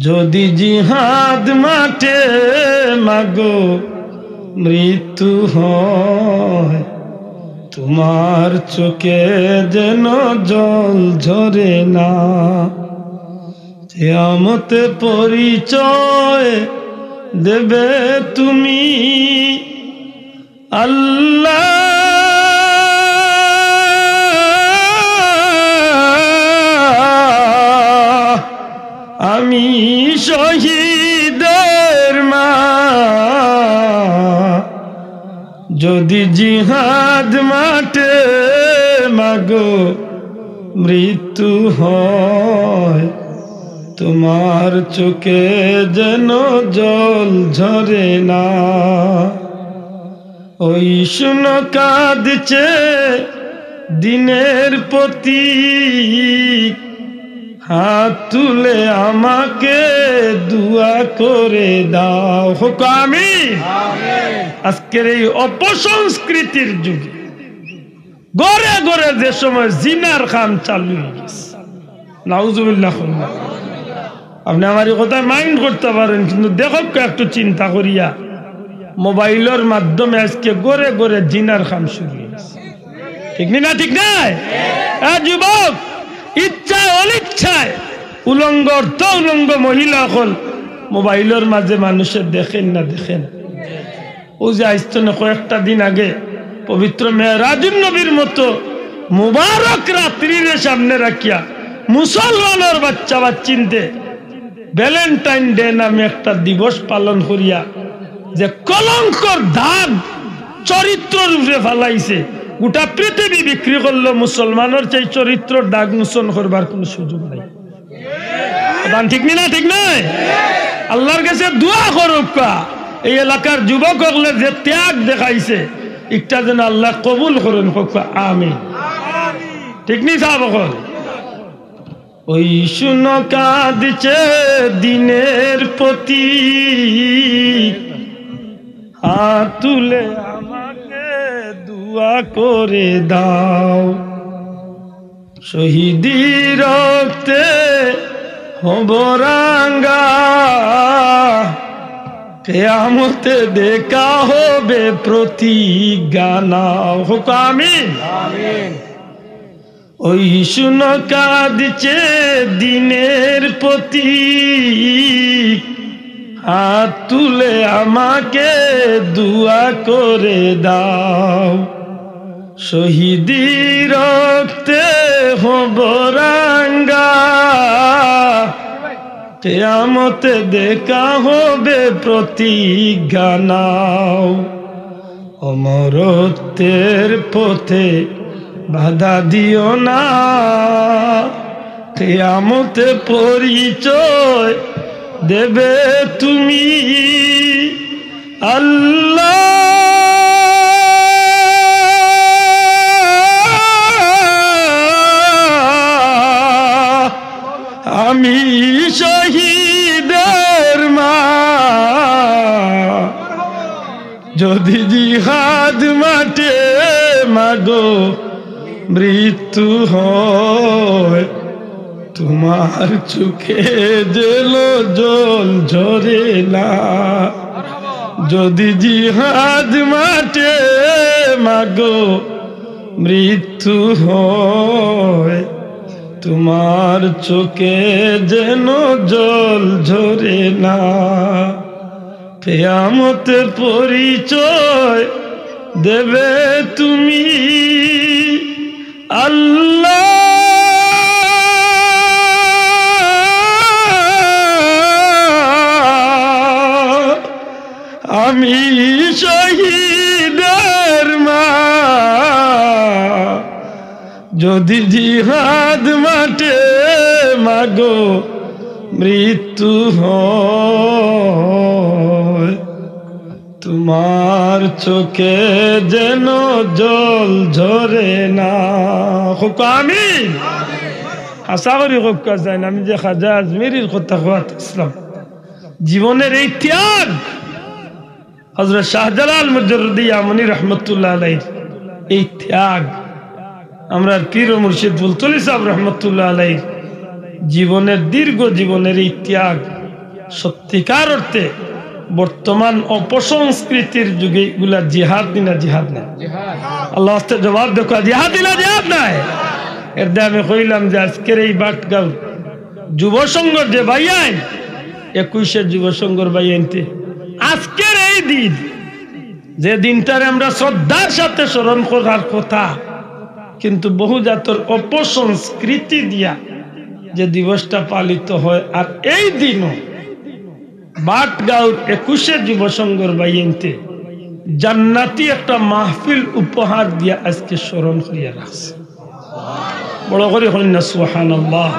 যদি জিহাদ মাঠে মাগো মৃত্যু হয়, তোমার চোখে যেন জল ঝরে না। কিয়ামতে পরিচয় দেবে তুমি আল্লাহ, আমি শহীদের মা। যদি জিহাদ মাঠে মাগো মৃত্যু হয়, তোমার চোখে যেন জল ঝরে না। ওই শুনো কাঁদছে দিনের প্রতীক, হাত তুলে আমাকে দুয়া করে দাও। হোক আমিন। আজকের এই অপসংস্কৃতির যুগে গড়ে গড়ে যে সময় জিনার খাম চালু হয়ে গেছে, নাউজুবিল্লাহ। আপনি আমার এই কথা মাইন্ড করতে পারেন, কিন্তু দেখো একটু চিন্তা করিয়া মোবাইলের মাধ্যমে আজকে গড়ে গড়ে জিনার খাম শুরু হয়ে গেছে। ঠিক না? ঠিক নাই? যুবক, ইচ্ছায় অনিচ্ছায় উলঙ্গ অর্থ উলঙ্গ মহিলা হল মোবাইলের মাঝে মানুষের দেখেন না দেখেন। ও যে আইস্তনে কয়েকটা দিন আগে পবিত্র মেরাজুন নবীর মতো মুবারক রাত্রির সামনে রাখিয়া মুসলমানের বাচ্চা বাচ্চিনতে ভ্যালেন্টাইন ডে নামে একটা দিবস পালন করিয়া যে কলঙ্কর দাগ চরিত্র রূপে ফালাইছে, গোটা পৃথিবী বিক্রি করলো, মুসলমানের সেই চরিত্র দাগ মোচন করবার কোন সুযোগ নাই। ঠিক না? ঠিক নয়? আল্লাহর কাছে দোয়া করুক, এই এলাকার যুবক হলে যে ত্যাগ দেখাইছে একটা যেন আল্লাহ কবুল করেন। আমিন। ঠিক নি সাহেব? ওই শুনো কাঁদছে দিনের প্রতি, হাত তুলে আমাকে দুয়া করে দাও। শহীদি রক্তে হব রাঙ্গা, কিয়ামতে দেখা হবে প্রতিজ্ঞা নাও। হোক আমিন। ওই শুনো কাঁদছে দিনের প্রতীক, হাত তুলে আমাকে দুয়া করে দাও। শহীদি রক্তে হব রাঙ্গা, কিয়ামতে দেখা হবে প্রতিজ্ঞা নাও। অমরত্বের পথে বাধা দিও না, কিয়ামতে পরিচয় দেবে তুমি আল্লাহ, আমি শহীদের মা। যদি জিহাদ মাঠে মাগো মৃত্যু হয়, তোমার চোখে যেন জল ঝরে না। যদি জিহাদ মাঠে মাগো মৃত্যু হয়, তোমার চোখে যেন জল ঝরে না। কিয়ামতে পরিচয় দেবে তুমি আল্লাহ, আমি শহীদের মা। যদি জিহাদ মাঠে মাগো মৃত্যু হয়, তোমার চোখে যেন জল ঝরে না। হোক আমিন। আশা করি হোক যায় না। আমি যে খাজা আজমিরির কথা ইসলাম জীবনের এই ত্যাগ, হযরত শাহজালাল মুজাররদি ইয়ামানি রহমতুল্লাহ আলাইহি এই ত্যাগ, আমরা পীর ও মুর্শিদ বুলতুলি সাহেব রহমতুল্লাহ আলাইহি জীবনের দীর্ঘ জীবনের এই ত্যাগ সত্যিকার অর্থে বর্তমান অপসংস্কৃতির যুগে এগুলা জিহাদ না জিহাদ না? আল্লাহ আস্তে জবাব দেখো, জিহাদ না জিহাদ নাই? এর দিয়ে আমি কইলাম যে আজকের এই বাটগাঁও যুব সংঘর যে ভাইয়ান 21 যুব সংঘর ভাইয়ানতে আজকের এই দিন, যে দিনটারে আমরা শ্রদ্ধার সাথে স্মরণ করার কথা, কিন্তু বহু জাতর অপসংস্কৃতি দিয়া যে দিবসটা পালিত হয়, আর এই দিনও বাটগাঁওর 21 যুব সংঘর ভাইয়ানতে জান্নাতি একটা মাহফিল উপহার দিয়া আজকে স্মরণ করিয়া রাখছে। বড় করে হলেন না সুবহানাল্লাহ।